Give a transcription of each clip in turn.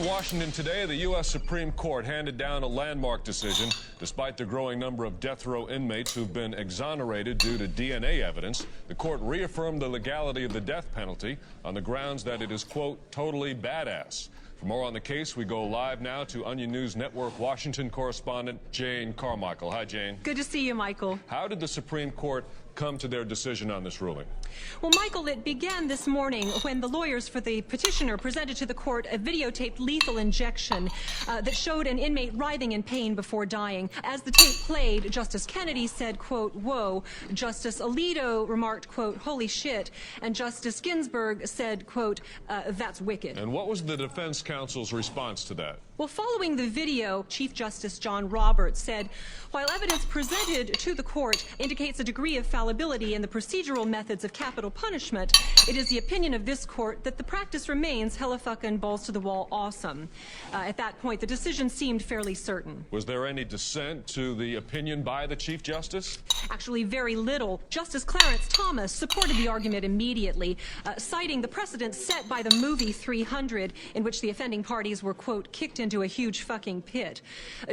Washington today, the U.S. Supreme Court handed down a landmark decision. Despite the growing number of death row inmates who've been exonerated due to DNA evidence, the court reaffirmed the legality of the death penalty on the grounds that it is, quote, totally badass. For more on the case, we go live now to Onion News Network Washington correspondent Jane Carmichael. Hi, Jane. Good to see you, Michael. How did the Supreme Court come to their decision on this ruling? Well, Michael, it began this morning when the lawyers for the petitioner presented to the court a videotaped lethal injection that showed an inmate writhing in pain before dying. As the tape played, Justice Kennedy said, quote, whoa. Justice Alito remarked, quote, holy shit. And Justice Ginsburg said, quote, that's wicked. And what was the defense counsel's response to that? Well, following the video, Chief Justice John Roberts said, while evidence presented to the court indicates a degree of fallibility in the procedural methods of capital punishment, it is the opinion of this court that the practice remains hella fucking balls to the wall awesome. At that point, the decision seemed fairly certain. Was there any dissent to the opinion by the Chief Justice? Actually, very little. Justice Clarence Thomas supported the argument immediately, citing the precedent set by the movie 300, in which the offending parties were, quote, kicked into a huge fucking pit.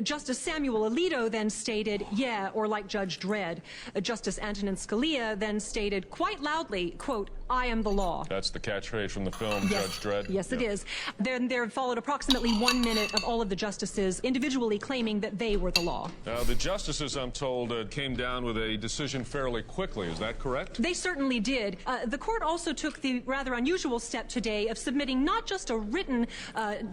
Justice Samuel Alito then stated, yeah, or like Judge Dredd. Justice Antonin Scalia then stated quite loudly, quote, I am the law. That's the catchphrase from the film, yes. Judge Dredd? Yes, it is. Then there followed approximately 1 minute of all of the justices individually claiming that they were the law. Now, the justices, I'm told, came down with a decision fairly quickly. Is that correct? They certainly did. The court also took the rather unusual step today of submitting not just a written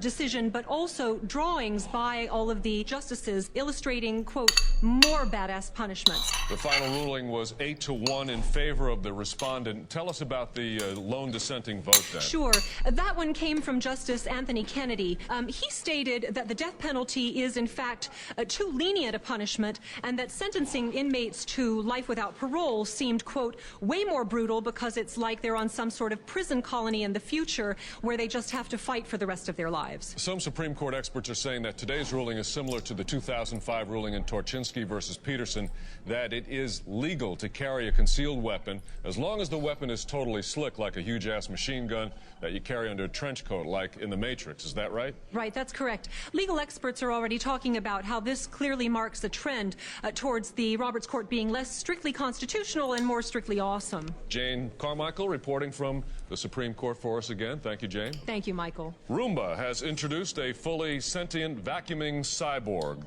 decision, but also drawings by all of the justices illustrating, quote, more badass punishments. The final ruling was 8-1 in favor of the respondent. Tell us about the lone dissenting vote then. Sure. That one came from Justice Anthony Kennedy. He stated that the death penalty is, in fact, too lenient a punishment, and that sentencing inmates to life without parole seemed, quote, way more brutal because it's like they're on some sort of prison colony in the future where they just have to fight for the rest of their lives. Some Supreme Court experts are saying that today's ruling is similar to the 2005 ruling in Torchinsky versus Peterson, that it is legal to carry a concealed weapon as long as the weapon is totally slick, like a huge-ass machine gun that you carry under a trench coat, like in The Matrix. Is that right? Right, that's correct. Legal experts are already talking about how this clearly marks a trend towards the Roberts Court being less strictly constitutional and more strictly awesome. Jane Carmichael reporting from the Supreme Court for us again. Thank you, Jane. Thank you, Michael. Roomba has introduced a fully sentient vacuuming cyborg.